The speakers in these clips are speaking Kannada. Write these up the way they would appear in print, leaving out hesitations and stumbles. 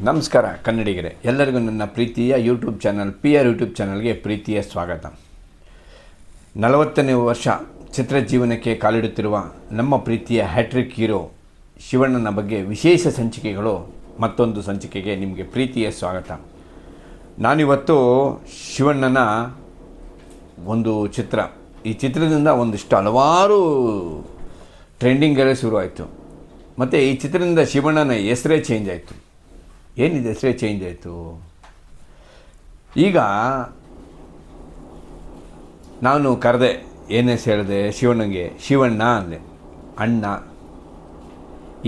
ನಮಸ್ಕಾರ ಕನ್ನಡಿಗರೇ, ಎಲ್ಲರಿಗೂ ನನ್ನ ಪ್ರೀತಿಯ ಯೂಟ್ಯೂಬ್ ಚಾನಲ್ PR ಯೂಟ್ಯೂಬ್ ಚಾನಲ್ಗೆ ಪ್ರೀತಿಯ ಸ್ವಾಗತ. 40ನೇ ವರ್ಷ ಚಿತ್ರಜೀವನಕ್ಕೆ ಕಾಲಿಡುತ್ತಿರುವ ನಮ್ಮ ಪ್ರೀತಿಯ ಹ್ಯಾಟ್ರಿಕ್ ಹೀರೋ ಶಿವಣ್ಣನ ಬಗ್ಗೆ ವಿಶೇಷ ಸಂಚಿಕೆಗಳು ಮತ್ತೊಂದು ಸಂಚಿಕೆಗೆ ನಿಮಗೆ ಪ್ರೀತಿಯ ಸ್ವಾಗತ. ನಾನಿವತ್ತು ಶಿವಣ್ಣನ ಒಂದು ಚಿತ್ರ, ಈ ಚಿತ್ರದಿಂದ ಒಂದಿಷ್ಟು ಹಲವಾರು ಟ್ರೆಂಡಿಂಗಲ್ಲೇ ಶುರುವಾಯಿತು. ಮತ್ತು ಈ ಚಿತ್ರದಿಂದ ಶಿವಣ್ಣನ ಹೆಸರೇ ಚೇಂಜ್ ಆಯಿತು. ಏನಿದೆ ಹೆಸರೇ ಚೇಂಜ್ ಆಯಿತು? ಈಗ ನಾನು ಕರೆದೆ, ಏನು ಹೆಸರು ಹೇಳಿದೆ ಶಿವಣ್ಣಗೆ? ಶಿವಣ್ಣ ಅಂದೆ, ಅಣ್ಣ.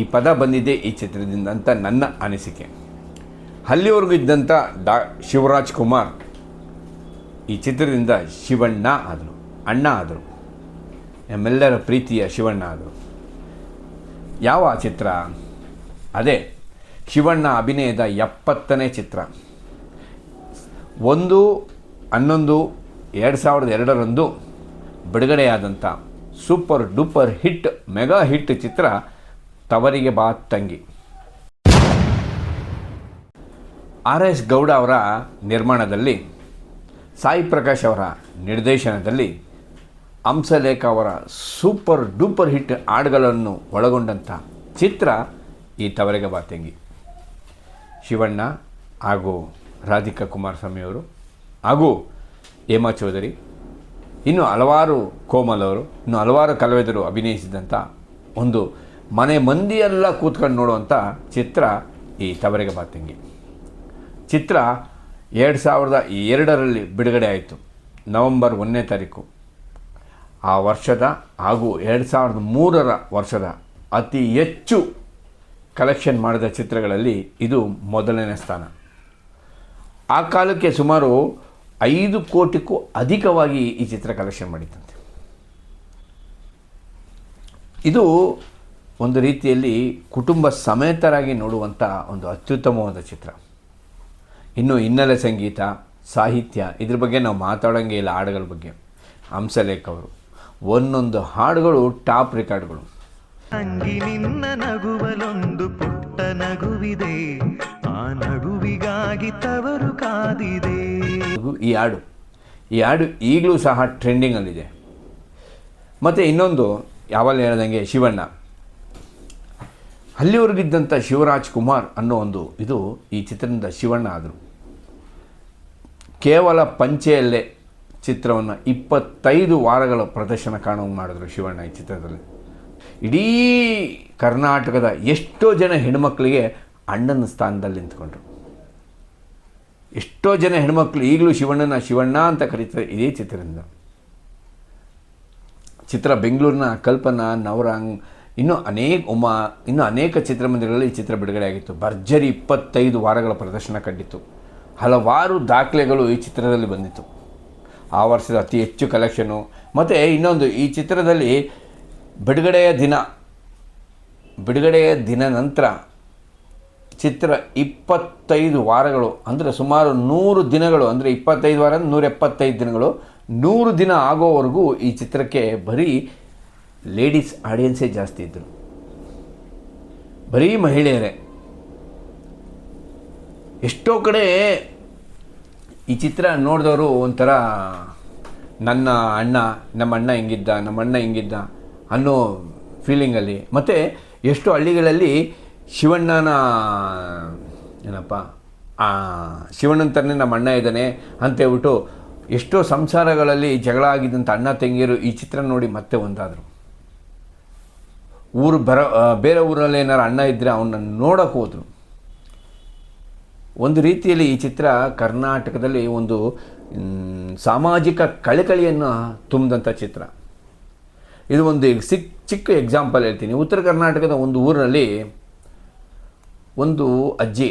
ಈ ಪದ ಬಂದಿದೆ ಈ ಚಿತ್ರದಿಂದ ಅಂತ ನನ್ನ ಅನಿಸಿಕೆ. ಅಲ್ಲಿವರೆಗೂ ಇದ್ದಂಥ ಶಿವರಾಜ್ ಕುಮಾರ್ ಈ ಚಿತ್ರದಿಂದ ಶಿವಣ್ಣ ಆದರು, ಅಣ್ಣ ಆದರು, ನಮ್ಮೆಲ್ಲರ ಪ್ರೀತಿಯ ಶಿವಣ್ಣ ಆದರು. ಯಾವ ಚಿತ್ರ? ಅದೇ ಶಿವಣ್ಣ ಅಭಿನಯದ 70ನೇ ಚಿತ್ರ. 1/11/2002 ಬಿಡುಗಡೆಯಾದಂಥ super duper hit, mega hit ಚಿತ್ರ ತವರಿಗೆ ಬಾ ತಂಗಿ. RS ಗೌಡ ಅವರ ನಿರ್ಮಾಣದಲ್ಲಿ, ಸಾಯಿ ಪ್ರಕಾಶ್ ಅವರ ನಿರ್ದೇಶನದಲ್ಲಿ, ಹಂಸಲೇಖ ಅವರ ಸೂಪರ್ ಡೂಪರ್ ಹಿಟ್ ಹಾಡುಗಳನ್ನು ಒಳಗೊಂಡಂಥ ಚಿತ್ರ ಈ ತವರಿಗೆ ಬಾ ತಂಗಿ. ಶಿವಣ್ಣ ಹಾಗೂ ರಾಧಿಕಾ ಕುಮಾರಸ್ವಾಮಿಯವರು ಹಾಗೂ ಹೇಮಾ ಚೌಧರಿ, ಇನ್ನು ಹಲವಾರು ಕೋಮಲ್ ಅವರು, ಇನ್ನು ಹಲವಾರು ಕಲಾವಿದರು ಅಭಿನಯಿಸಿದಂಥ ಒಂದು ಮನೆ ಮಂದಿಯೆಲ್ಲ ಕೂತ್ಕೊಂಡು ನೋಡುವಂಥ ಚಿತ್ರ ಈ ತವರಿಗೆ ಬಾ ತಂಗಿ. ಚಿತ್ರ 2002ರಲ್ಲಿ ಬಿಡುಗಡೆ ಆಯಿತು, ನವೆಂಬರ್ 1ನೇ ತಾರೀಕು. ಆ ವರ್ಷದ ಹಾಗೂ 2003ರ ವರ್ಷದ ಅತಿ ಹೆಚ್ಚು ಕಲೆಕ್ಷನ್ ಮಾಡಿದ ಚಿತ್ರಗಳಲ್ಲಿ ಇದು ಮೊದಲನೇ ಸ್ಥಾನ. ಆ ಕಾಲಕ್ಕೆ ಸುಮಾರು 5 ಕೋಟಿಗೂ ಅಧಿಕವಾಗಿ ಈ ಚಿತ್ರ ಕಲೆಕ್ಷನ್ ಮಾಡಿತ್ತಂತೆ. ಇದು ಒಂದು ರೀತಿಯಲ್ಲಿ ಕುಟುಂಬ ಸಮೇತರಾಗಿ ನೋಡುವಂಥ ಒಂದು ಅತ್ಯುತ್ತಮವಾದ ಚಿತ್ರ. ಇನ್ನು ಹಿನ್ನೆಲೆ ಸಂಗೀತ, ಸಾಹಿತ್ಯ, ಇದ್ರ ಬಗ್ಗೆ ನಾವು ಮಾತಾಡೋಂಗೆ ಇಲ್ಲ. ಹಾಡುಗಳ ಬಗ್ಗೆ ಹಂಸಲೇಖ ಅವರು ಒಂದೊಂದು ಹಾಡುಗಳು ಟಾಪ್ ರೆಕಾರ್ಡ್ಗಳು. ಅಂಗಿ ನಿನ್ನ ನಗುವಲೊಂದು ಪುಟ್ಟ ನಗುವಿದೆ, ಆ ನಗುವಿಗಾಗಿ ತವರು ಕಾದಿದೆ. ಈ ಹಾಡು ಈಗಲೂ ಸಹ ಟ್ರೆಂಡಿಂಗಲ್ಲಿದೆ. ಮತ್ತು ಇನ್ನೊಂದು, ಯಾವಾಗ ಹೇಳ್ದಂಗೆ ಶಿವಣ್ಣ, ಅಲ್ಲಿವರೆಗಿದ್ದಂಥ ಶಿವರಾಜ್ ಕುಮಾರ್ ಅನ್ನೋ ಒಂದು ಇದು ಈ ಚಿತ್ರದಿಂದ ಶಿವಣ್ಣ ಆದರು. ಕೇವಲ ಪಂಚೆಯಲ್ಲೇ ಚಿತ್ರವನ್ನು 25 ವಾರಗಳ ಪ್ರದರ್ಶನ ಕಾಣುವಂಗೆ ಮಾಡಿದ್ರು ಶಿವಣ್ಣ ಈ ಚಿತ್ರದಲ್ಲಿ. ಇಡೀ ಕರ್ನಾಟಕದ ಎಷ್ಟೋ ಜನ ಹೆಣ್ಮಕ್ಳಿಗೆ ಅಣ್ಣನ ಸ್ಥಾನದಲ್ಲಿ ನಿಂತ್ಕೊಂಡ್ರು. ಎಷ್ಟೋ ಜನ ಹೆಣ್ಮಕ್ಳು ಈಗಲೂ ಶಿವಣ್ಣನ ಶಿವಣ್ಣ ಅಂತ ಕರೀತಾರೆ ಇದೇ ಚಿತ್ರದಿಂದ. ಚಿತ್ರ ಬೆಂಗಳೂರಿನ ಕಲ್ಪನಾ, ನವರಂಗ್, ಇನ್ನೂ ಅನೇಕ ಚಿತ್ರಮಂದಿರಗಳಲ್ಲಿ ಈ ಚಿತ್ರ ಬಿಡುಗಡೆ ಆಗಿತ್ತು. ಭರ್ಜರಿ 25 ವಾರಗಳ ಪ್ರದರ್ಶನ ಕಂಡಿತ್ತು. ಹಲವಾರು ದಾಖಲೆಗಳು ಈ ಚಿತ್ರದಲ್ಲಿ ಬಂದಿತ್ತು. ಆ ವರ್ಷದ ಅತಿ ಹೆಚ್ಚು ಕಲೆಕ್ಷನು. ಮತ್ತು ಇನ್ನೊಂದು, ಈ ಚಿತ್ರದಲ್ಲಿ ಬಿಡುಗಡೆಯ ದಿನ ನಂತರ ಚಿತ್ರ 25 ವಾರಗಳು ಅಂದರೆ ಸುಮಾರು 100 ದಿನಗಳು, ಅಂದರೆ 25 ವಾರ 175 ದಿನಗಳು, 100 ದಿನ ಆಗೋವರೆಗೂ ಈ ಚಿತ್ರಕ್ಕೆ ಬರೀ ಲೇಡೀಸ್ ಆಡಿಯನ್ಸೇ ಜಾಸ್ತಿ ಇದ್ದರು, ಬರೀ ಮಹಿಳೆಯರೇ. ಎಷ್ಟೋ ಕಡೆ ಈ ಚಿತ್ರ ನೋಡಿದವರು ಒಂಥರ ನಮ್ಮ ಅಣ್ಣ ಹಿಂಗಿದ್ದ ಅನ್ನೋ ಫೀಲಿಂಗಲ್ಲಿ. ಮತ್ತು ಎಷ್ಟೋ ಹಳ್ಳಿಗಳಲ್ಲಿ ಶಿವಣ್ಣನ ಶಿವಣ್ಣನ ಥರನೇ ನಮ್ಮ ಅಣ್ಣ ಇದ್ದಾನೆ ಅಂತೇಳ್ಬಿಟ್ಟು ಎಷ್ಟೋ ಸಂಸಾರಗಳಲ್ಲಿ ಜಗಳ ಆಗಿದ್ದಂಥ ಅಣ್ಣ ತಂಗಿಯರು ಈ ಚಿತ್ರ ನೋಡಿ ಮತ್ತೆ ಒಂದಾದರು. ಬೇರೆ ಊರಲ್ಲಿ ಏನಾರು ಅಣ್ಣ ಇದ್ದರೆ ಅವನನ್ನು ನೋಡೋಕೆ ಹೋದರು. ಒಂದು ರೀತಿಯಲ್ಲಿ ಈ ಚಿತ್ರ ಕರ್ನಾಟಕದಲ್ಲಿ ಒಂದು ಸಾಮಾಜಿಕ ಕಳಕಳಿಯನ್ನು ತುಂಬಿದಂಥ ಚಿತ್ರ. ಇದು ಒಂದು ಚಿಕ್ಕ ಎಕ್ಸಾಂಪಲ್ ಹೇಳ್ತೀನಿ. ಉತ್ತರ ಕರ್ನಾಟಕದ ಒಂದು ಊರಿನಲ್ಲಿ ಒಂದು ಅಜ್ಜಿ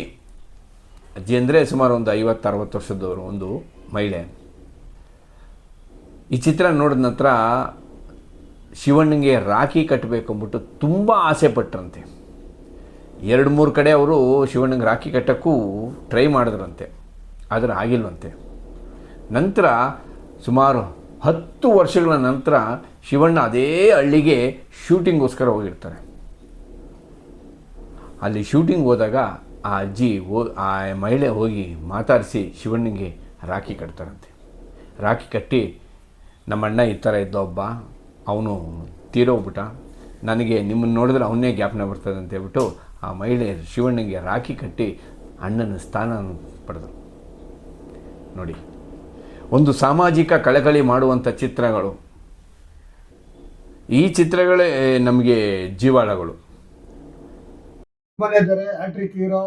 ಅಂದರೆ ಸುಮಾರು ಒಂದು 50-60 ವರ್ಷದವರು, ಒಂದು ಮಹಿಳೆ ಈ ಚಿತ್ರ ನೋಡಿದ ನಂತರ ಶಿವಣ್ಣನಿಗೆ ರಾಖಿ ಕಟ್ಟಬೇಕು ಅಂದ್ಬಿಟ್ಟು ತುಂಬ ಆಸೆ ಪಟ್ಟರಂತೆ. 2-3 ಕಡೆ ಅವರು ಶಿವಣ್ಣನಿಗೆ ರಾಖಿ ಕಟ್ಟೋಕ್ಕೂ ಟ್ರೈ ಮಾಡಿದ್ರಂತೆ, ಆದರೆ ಆಗಿಲ್ವಂತೆ. ನಂತರ ಸುಮಾರು 10 ವರ್ಷಗಳ ನಂತರ ಶಿವಣ್ಣ ಅದೇ ಹಳ್ಳಿಗೆ ಶೂಟಿಂಗ್ಗೋಸ್ಕರ ಹೋಗಿರ್ತಾರೆ. ಅಲ್ಲಿ ಶೂಟಿಂಗ್ ಹೋದಾಗ ಆ ಅಜ್ಜಿ ಆ ಮಹಿಳೆ ಹೋಗಿ ಮಾತಾಡಿಸಿ ಶಿವಣ್ಣನಿಗೆ ರಾಖಿ ಕಟ್ತಾರಂತೆ. ರಾಖಿ ಕಟ್ಟಿ ನಮ್ಮ ಅಣ್ಣ ಈ ಥರ ಇದ್ದ ಒಬ್ಬ, ಅವನು ತೀರೋಗ್ಬಿಟ್ಟ, ನನಗೆ ನಿಮ್ಮನ್ನು ನೋಡಿದ್ರೆ ಅವನ್ನೇ ಜ್ಞಾಪನ ಬರ್ತದೆ ಅಂತ ಹೇಳ್ಬಿಟ್ಟು ಆ ಮಹಿಳೆ ಶಿವಣ್ಣನಿಗೆ ರಾಖಿ ಕಟ್ಟಿ ಅಣ್ಣನ ಸ್ಥಾನ ಪಡೆದರು. ನೋಡಿ, ಒಂದು ಸಾಮಾಜಿಕ ಕಳಕಳಿ ಮಾಡುವಂಥ ಚಿತ್ರಗಳು, ಈ ಚಿತ್ರಗಳೇ ನಮಗೆ ಜೀವಾಳಗಳು. ಮನೆದರೆ ಹ್ಯಾಟ್ರಿಕ್ ಹೀರೋ,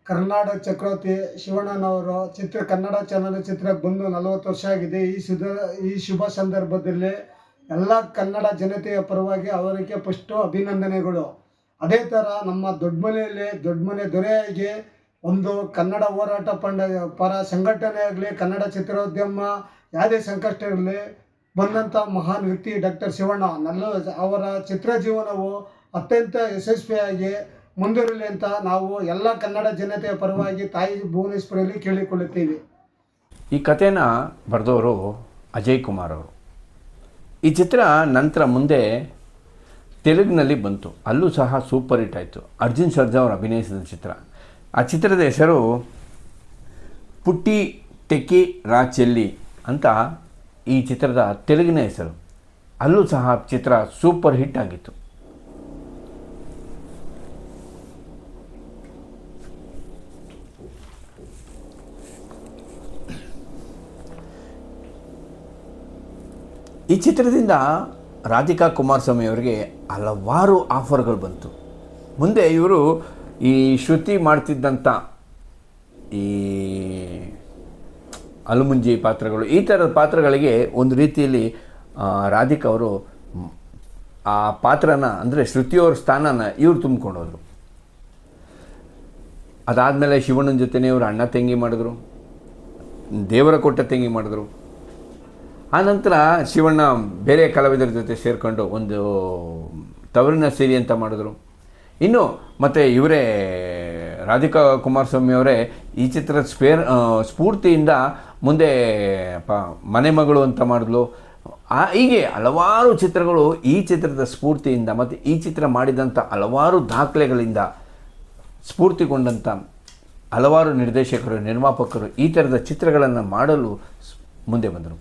ಕರ್ನಾಟಕ ಚಕ್ರವರ್ತಿ ಶಿವಣ್ಣನವರು ಕನ್ನಡ ಚಲನಚಿತ್ರಕ್ಕೆ ಬಂದು 40 ವರ್ಷ ಆಗಿದೆ. ಈ ಶುಭ ಸಂದರ್ಭದಲ್ಲಿ ಎಲ್ಲ ಕನ್ನಡ ಜನತೆಯ ಪರವಾಗಿ ಅವರಿಗೆ ಫಸ್ಟು ಅಭಿನಂದನೆಗಳು. ಅದೇ ಥರ ನಮ್ಮ ದೊಡ್ಡಮನೆ ದೊರೆಯಾಗಿ ಒಂದು ಕನ್ನಡ ಹೋರಾಟ ಪರ ಸಂಘಟನೆ ಆಗಲಿ, ಕನ್ನಡ ಚಿತ್ರೋದ್ಯಮ ಯಾವುದೇ ಸಂಕಷ್ಟ ಇರಲಿ ಬಂದಂಥ ಮಹಾನ್ ವ್ಯಕ್ತಿ ಡಾಕ್ಟರ್ ಶಿವಣ್ಣ. ಅವರ ಚಿತ್ರ ಜೀವನವು ಅತ್ಯಂತ ಯಶಸ್ವಿಯಾಗಿ ಮುಂದುವರಿಲಿ ಅಂತ ನಾವು ಎಲ್ಲ ಕನ್ನಡ ಜನತೆಯ ಪರವಾಗಿ ತಾಯಿ ಭುವನೇಶ್ವರಿಯಲ್ಲಿ ಕೇಳಿಕೊಳ್ಳುತ್ತೀವಿ. ಈ ಕಥೆನ ಬರೆದವರು ಅಜಯ್ ಕುಮಾರ್ ಅವರು. ಈ ಚಿತ್ರ ನಂತರ ಮುಂದೆ ತೆಲುಗಿನಲ್ಲಿ ಬಂತು, ಅಲ್ಲೂ ಸಹ ಸೂಪರ್ ಹಿಟ್ ಆಯಿತು. ಅರ್ಜುನ್ ಸರ್ಜಾ ಅವರು ಅಭಿನಯಿಸಿದ ಚಿತ್ರ. ಆ ಚಿತ್ರದ ಹೆಸರು ಪುಟ್ಟಿ ಟೆಕ್ಕಿ ರಾಚೆಲ್ಲಿ ಅಂತ ಈ ಚಿತ್ರದ ತೆಲುಗಿನ ಹೆಸರು. ಅಲ್ಲೂ ಸಹ ಚಿತ್ರ ಸೂಪರ್ ಹಿಟ್ ಆಗಿತ್ತು. ಈ ಚಿತ್ರದಿಂದ ರಾಧಿಕಾ ಕುಮಾರಸ್ವಾಮಿ ಅವರಿಗೆ ಹಲವಾರು ಆಫರ್ಗಳು ಬಂತು. ಮುಂದೆ ಇವರು ಈ ಶ್ರುತಿ ಮಾಡ್ತಿದ್ದಂಥ ಈ ಅಲುಮುಂಜಿ ಪಾತ್ರಗಳು, ಈ ಥರದ ಪಾತ್ರಗಳಿಗೆ ಒಂದು ರೀತಿಯಲ್ಲಿ ರಾಧಿಕಾ ಅವರು ಆ ಪಾತ್ರನ, ಅಂದರೆ ಶ್ರುತಿಯವ್ರ ಸ್ಥಾನನ ಇವ್ರು ತುಂಬಿಕೊಂಡೋದ್ರು. ಅದಾದಮೇಲೆ ಶಿವಣ್ಣನ ಜೊತೆನೇ ಇವರು ಅಣ್ಣ ತಂಗಿ ಮಾಡಿದ್ರು, ದೇವರ ಕೊಟ್ಟ ತಂಗಿ ಮಾಡಿದ್ರು. ಆನಂತರ ಶಿವಣ್ಣ ಬೇರೆ ಕಲಾವಿದರ ಜೊತೆ ಸೇರಿಕೊಂಡು ಒಂದು ತವರಿನ ಸಿರಿ ಅಂತ ಮಾಡಿದ್ರು. ಇನ್ನು ಮತ್ತು ಇವರೇ ರಾಧಿಕಾ ಕುಮಾರಸ್ವಾಮಿ ಅವರೇ ಈ ಚಿತ್ರದ ಸ್ಫೂರ್ತಿಯಿಂದ ಮುಂದೆ ಮನೆ ಮಗಳು ಅಂತ ಮಾಡಿದ್ಲು. ಹೀಗೆ ಹಲವಾರು ಚಿತ್ರಗಳು ಈ ಚಿತ್ರದ ಸ್ಫೂರ್ತಿಯಿಂದ ಮತ್ತು ಈ ಚಿತ್ರ ಮಾಡಿದಂಥ ಹಲವಾರು ದಾಖಲೆಗಳಿಂದ ಸ್ಫೂರ್ತಿಗೊಂಡಂಥ ಹಲವಾರು ನಿರ್ದೇಶಕರು, ನಿರ್ಮಾಪಕರು ಈ ಥರದ ಚಿತ್ರಗಳನ್ನು ಮಾಡಲು ಮುಂದೆ ಬಂದರು.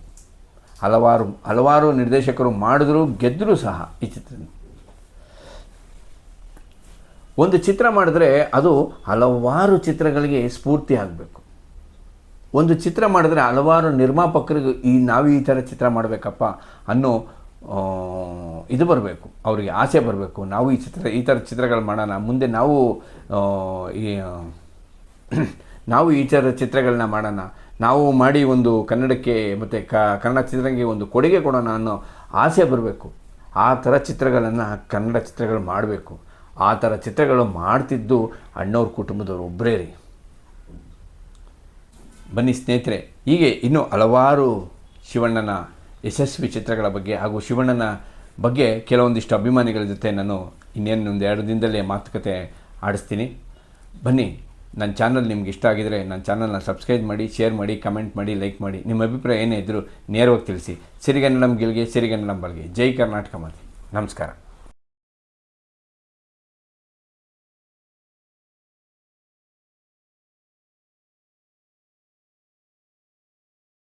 ಹಲವಾರು ನಿರ್ದೇಶಕರು ಮಾಡಿದ್ರು, ಗೆದ್ದರು ಸಹ. ಈ ಚಿತ್ರ ಒಂದು ಚಿತ್ರ ಮಾಡಿದ್ರೆ ಅದು ಹಲವಾರು ಚಿತ್ರಗಳಿಗೆ ಸ್ಫೂರ್ತಿ ಆಗಬೇಕು. ಒಂದು ಚಿತ್ರ ಮಾಡಿದ್ರೆ ಹಲವಾರು ನಿರ್ಮಾಪಕರಿಗೆ ನಾವು ಈ ಥರ ಚಿತ್ರ ಮಾಡಬೇಕಪ್ಪ ಅನ್ನೋ ಇದು ಬರಬೇಕು, ಅವರಿಗೆ ಆಸೆ ಬರಬೇಕು. ನಾವು ಈ ಥರ ಚಿತ್ರಗಳು ಮಾಡೋಣ, ಮುಂದೆ ನಾವು ಈ ಥರ ಚಿತ್ರಗಳನ್ನ ಮಾಡೋಣ, ನಾವು ಮಾಡಿ ಒಂದು ಕನ್ನಡಕ್ಕೆ ಮತ್ತು ಕನ್ನಡ ಚಿತ್ರರಂಗಕ್ಕೆ ಒಂದು ಕೊಡುಗೆ ಕೊಡೋಣ ಅನ್ನೋ ಆಸೆ ಬರಬೇಕು. ಆ ಥರ ಚಿತ್ರಗಳನ್ನು ಕನ್ನಡ ಚಿತ್ರಗಳು ಮಾಡಬೇಕು. ಆ ಥರ ಚಿತ್ರಗಳು ಮಾಡ್ತಿದ್ದು ಅಣ್ಣವ್ರ ಕುಟುಂಬದವರು ಒಬ್ಬರೇ ರೀ. ಬನ್ನಿ ಸ್ನೇಹಿತರೆ, ಹೀಗೆ ಇನ್ನೂ ಹಲವಾರು ಶಿವಣ್ಣನ ಯಶಸ್ವಿ ಚಿತ್ರಗಳ ಬಗ್ಗೆ ಹಾಗೂ ಶಿವಣ್ಣನ ಬಗ್ಗೆ ಕೆಲವೊಂದಿಷ್ಟು ಅಭಿಮಾನಿಗಳ ಜೊತೆ ನಾನು ಇನ್ನೇನು ಒಂದು 2 ದಿನದಲ್ಲೇ ಮಾತುಕತೆ ಆಡಿಸ್ತೀನಿ. ಬನ್ನಿ, ನನ್ನ ಚಾನಲ್ ನಿಮ್ಗೆ ಇಷ್ಟ ಆಗಿದರೆ ನನ್ನ ಚಾನಲ್ನ ಸಬ್ಸ್ಕ್ರೈಬ್ ಮಾಡಿ, ಶೇರ್ ಮಾಡಿ, ಕಮೆಂಟ್ ಮಾಡಿ, ಲೈಕ್ ಮಾಡಿ. ನಿಮ್ಮ ಅಭಿಪ್ರಾಯ ಏನೇ ಇದ್ದರೂ ನೇರವಾಗಿ ತಿಳಿಸಿ. ಸಿರಿಗನ್ನಡಂ ಗೆಲ್ಗೆ, ಸಿರಿಗನ್ನಡಂ ಬಲ್ಗೆ. ಜೈ ಕರ್ನಾಟಕ ಮಾತೆ. ನಮಸ್ಕಾರ.